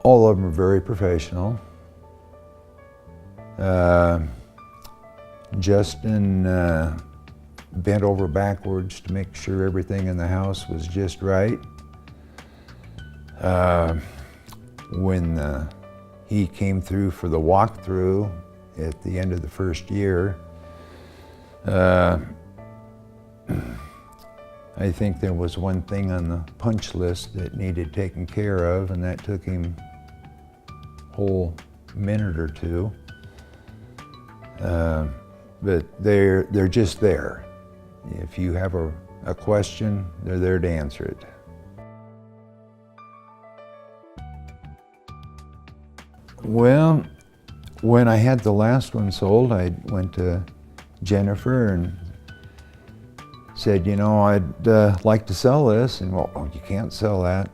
All of them are very professional. Justin bent over backwards to make sure everything in the house was just right. When he came through for the walkthrough at the end of the first year, I think there was one thing on the punch list that needed taken care of, and that took him a whole minute or two. But they're just there. If you have a question, they're there to answer it. Well, when I had the last one sold, I went to Jennifer and said, you know, I'd like to sell this. And, well, oh, you can't sell that.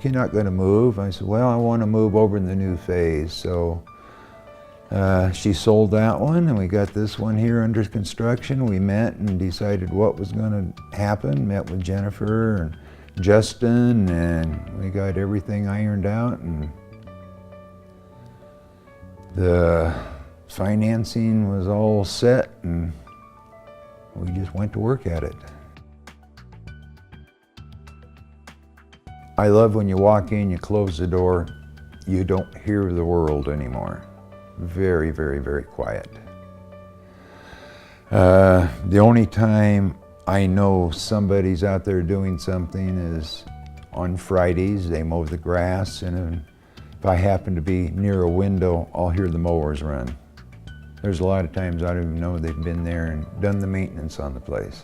You're not going to move. I said, well, I want to move over in the new phase. So she sold that one, and we got this one here under construction. We met and decided what was going to happen, met with Jennifer and Justin, and we got everything ironed out, and the financing was all set, and we just went to work at it. I love when you walk in, you close the door, you don't hear the world anymore. Very, very, very quiet. The only time I know somebody's out there doing something is on Fridays. They mow the grass, and if I happen to be near a window, I'll hear the mowers run. There's a lot of times I don't even know they've been there and done the maintenance on the place.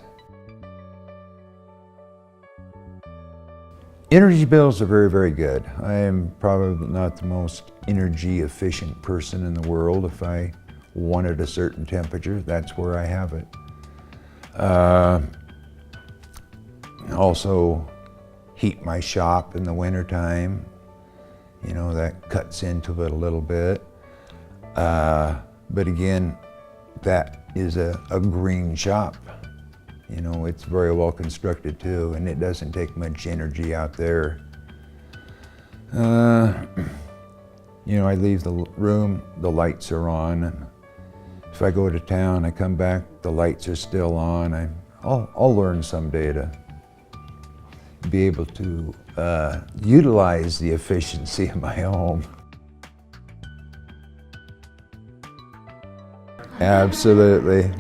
Energy bills are very, very good. I am probably not the most energy efficient person in the world. If I wanted a certain temperature, that's where I have it. Also heat my shop in the wintertime. You know, that cuts into it a little bit. But again, that is a green shop. You know, it's very well constructed too, and it doesn't take much energy out there. You know, I leave the room, the lights are on. And if I go to town, I come back, the lights are still on. I'll learn someday to be able to utilize the efficiency of my home. Absolutely.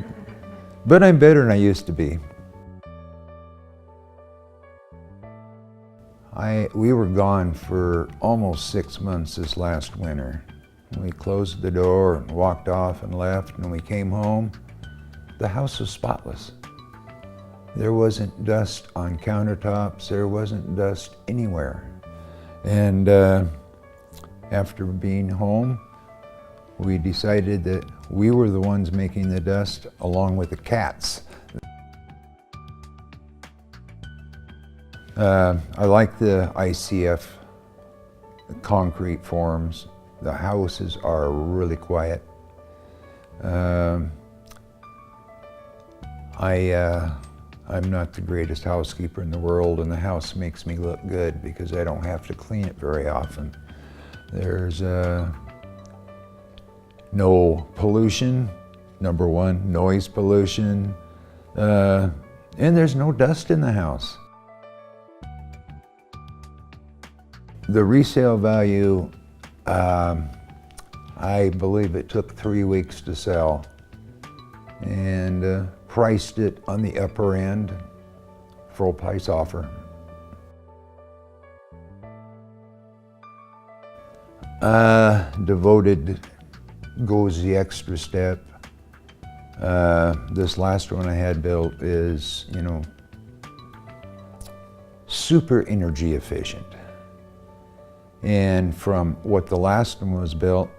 But I'm better than I used to be. We were gone for almost 6 months this last winter. We closed the door and walked off and left, and when we came home, the house was spotless. There wasn't dust on countertops, there wasn't dust anywhere. And after being home, we decided that we were the ones making the dust along with the cats. I like the ICF concrete forms. The houses are really quiet. I'm not the greatest housekeeper in the world, and the house makes me look good because I don't have to clean it very often. There's no pollution, number one, noise pollution, and there's no dust in the house. The resale value, I believe it took 3 weeks to sell, and priced it on the upper end, full price offer. Devoted goes the extra step. This last one I had built is, you know, super energy efficient. And from what the last one was built,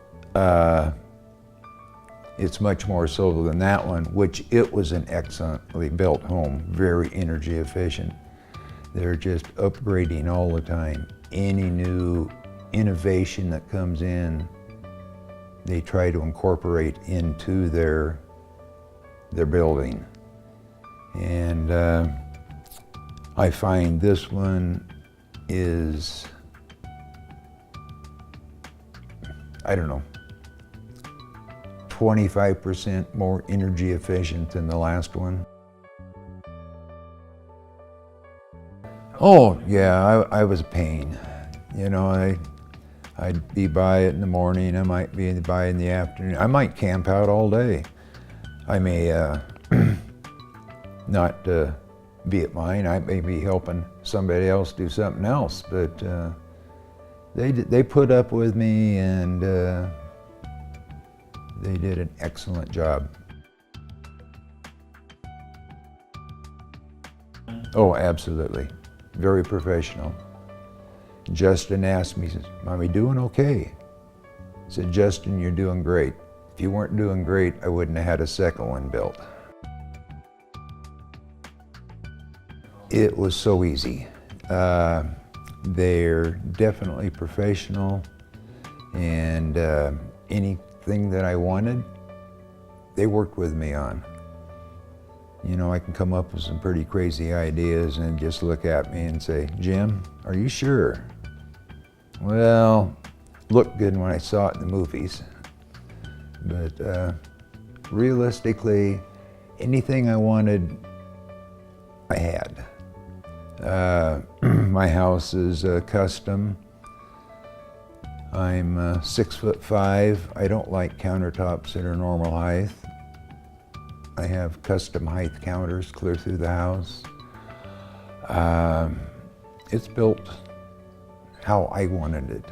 it's much more so than that one, which it was an excellently built home, very energy efficient. They're just upgrading all the time. Any new innovation that comes in, they try to incorporate into their building. And I find this one is I don't know, 25% more energy efficient than the last one. Oh, yeah, I was a pain. You know, I'd be by it in the morning, I might be by in the afternoon. I might camp out all day. I may not be at mine, I may be helping somebody else do something else, but they put up with me, and they did an excellent job. Oh, absolutely. Very professional. Justin asked me, he says, "Are we doing okay?" I said, "Justin, you're doing great. If you weren't doing great, I wouldn't have had a second one built." It was so easy. They're definitely professional, and anything that I wanted, they worked with me on. You know, I can come up with some pretty crazy ideas and just look at me and say, "Jim, are you sure?" Well, looked good when I saw it in the movies. But realistically, anything I wanted, I had. My house is custom. I'm 6'5". I don't like countertops that are normal height. I have custom height counters clear through the house. It's built how I wanted it.